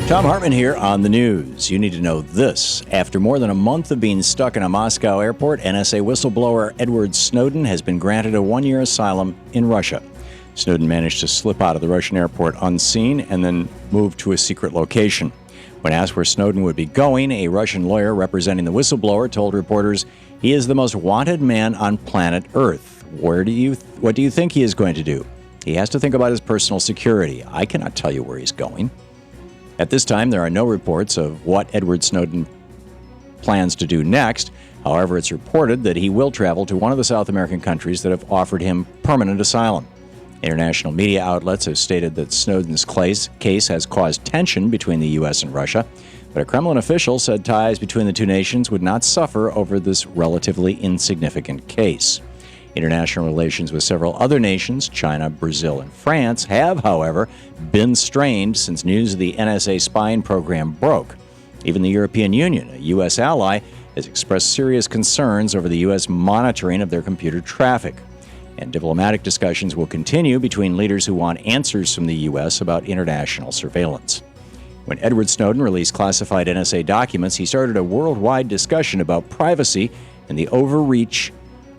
Thom Hartmann here on the news. You need to know this. After more than a month of being stuck in a Moscow airport, NSA whistleblower Edward Snowden has been granted a one-year asylum in Russia. Snowden managed to slip out of the Russian airport unseen and then move to a secret location. When asked where Snowden would be going, a Russian lawyer representing the whistleblower told reporters he is the most wanted man on planet Earth. What do you think he is going to do? He has to think about his personal security. I cannot tell you where he's going. At this time, there are no reports of what Edward Snowden plans to do next. However, it's reported that he will travel to one of the South American countries that have offered him permanent asylum. International media outlets have stated that Snowden's case has caused tension between the U.S. and Russia, but a Kremlin official said ties between the two nations would not suffer over this relatively insignificant case. International relations with several other nations, China, Brazil, and France, have, however, been strained since news of the NSA spying program broke. Even the European Union, a U.S. ally, has expressed serious concerns over the U.S. monitoring of their computer traffic. And diplomatic discussions will continue between leaders who want answers from the U.S. about international surveillance. When Edward Snowden released classified NSA documents, he started a worldwide discussion about privacy and the overreach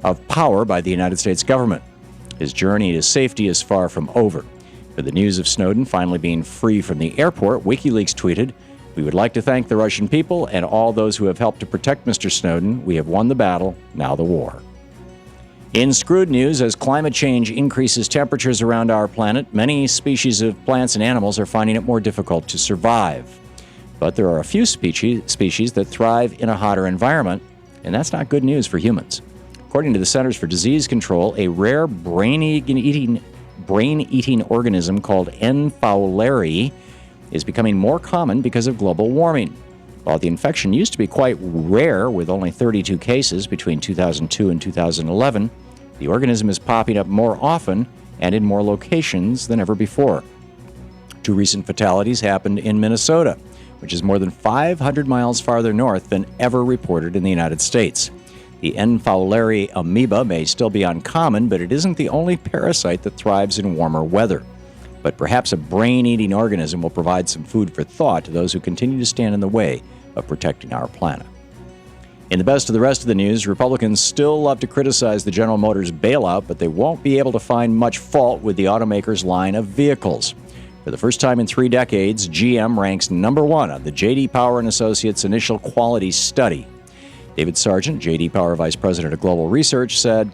of power by the United States government. His journey to safety is far from over. For the news of Snowden finally being free from the airport, WikiLeaks tweeted, "We would like to thank the Russian people and all those who have helped to protect Mr. Snowden. We have won the battle, now the war." In screwed news, as climate change increases temperatures around our planet, many species of plants and animals are finding it more difficult to survive. But there are a few species that thrive in a hotter environment, and that's not good news for humans. According to the Centers for Disease Control, a rare brain-eating organism called N. fowleri is becoming more common because of global warming. While the infection used to be quite rare with only 32 cases between 2002 and 2011, the organism is popping up more often and in more locations than ever before. 2 recent fatalities happened in Minnesota, which is more than 500 miles farther north than ever reported in the United States. The N. fowleri amoeba may still be uncommon, but it isn't the only parasite that thrives in warmer weather. But perhaps a brain-eating organism will provide some food for thought to those who continue to stand in the way of protecting our planet. In the best of the rest of the news, Republicans still love to criticize the General Motors bailout, but they won't be able to find much fault with the automaker's line of vehicles. For the first time in 3 decades, GM ranks number 1 on the J.D. Power & Associates Initial Quality Study. David Sargent, J.D. Power Vice President of Global Research, said,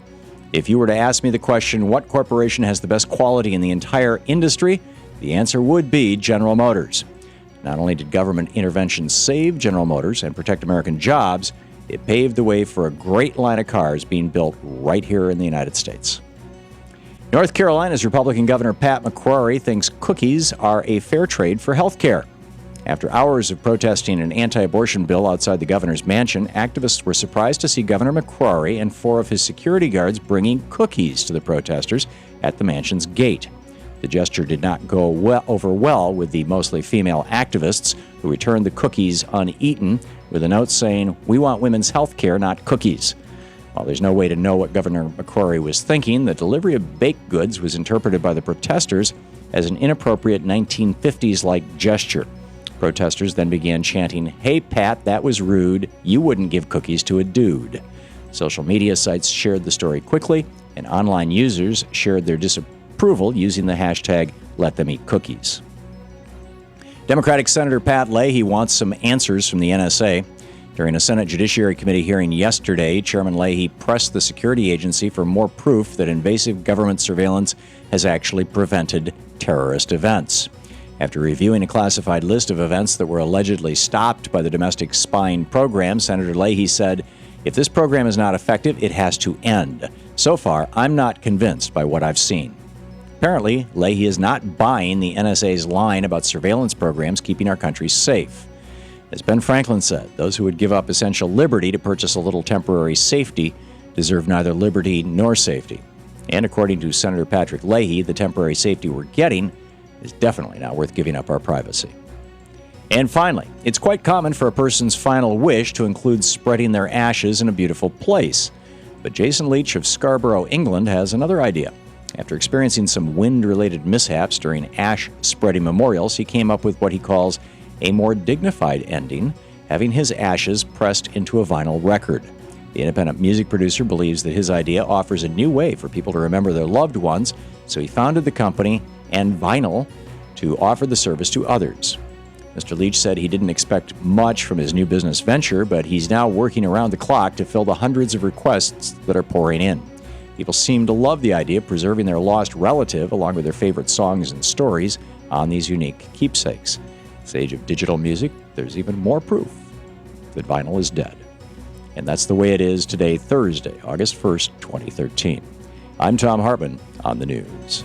"If you were to ask me the question, what corporation has the best quality in the entire industry, the answer would be General Motors. Not only did government intervention save General Motors and protect American jobs, it paved the way for a great line of cars being built right here in the United States." North Carolina's Republican Governor Pat McCrory thinks cookies are a fair trade for health care. After hours of protesting an anti-abortion bill outside the governor's mansion, activists were surprised to see Governor McCrory and 4 of his security guards bringing cookies to the protesters at the mansion's gate. The gesture did not go over well with the mostly female activists, who returned the cookies uneaten with a note saying, "We want women's health care, not cookies." While there's no way to know what Governor McCrory was thinking, the delivery of baked goods was interpreted by the protesters as an inappropriate 1950s-like gesture. Protesters then began chanting, "Hey, Pat, that was rude. You wouldn't give cookies to a dude." Social media sites shared the story quickly, and online users shared their disapproval using the hashtag #LetThemEatCookies. Democratic Senator Pat Leahy wants some answers from the NSA. During a Senate Judiciary Committee hearing yesterday, Chairman Leahy pressed the security agency for more proof that invasive government surveillance has actually prevented terrorist events. After reviewing a classified list of events that were allegedly stopped by the domestic spying program, Senator Leahy said, "If this program is not effective, it has to end. So far, I'm not convinced by what I've seen." Apparently, Leahy is not buying the NSA's line about surveillance programs keeping our country safe. As Ben Franklin said, those who would give up essential liberty to purchase a little temporary safety deserve neither liberty nor safety. And according to Senator Patrick Leahy, the temporary safety we're getting is definitely not worth giving up our privacy. And finally, it's quite common for a person's final wish to include spreading their ashes in a beautiful place. But Jason Leach of Scarborough, England, has another idea. After experiencing some wind-related mishaps during ash-spreading memorials, he came up with what he calls a more dignified ending, having his ashes pressed into a vinyl record. The independent music producer believes that his idea offers a new way for people to remember their loved ones, so he founded the company and Vinyl to offer the service to others. Mr. Leach said he didn't expect much from his new business venture, but he's now working around the clock to fill the hundreds of requests that are pouring in. People seem to love the idea of preserving their lost relative along with their favorite songs and stories on these unique keepsakes. In this age of digital music, there's even more proof that vinyl is dead. And that's the way it is today, Thursday, August 1st, 2013. I'm Thom Hartmann on the news.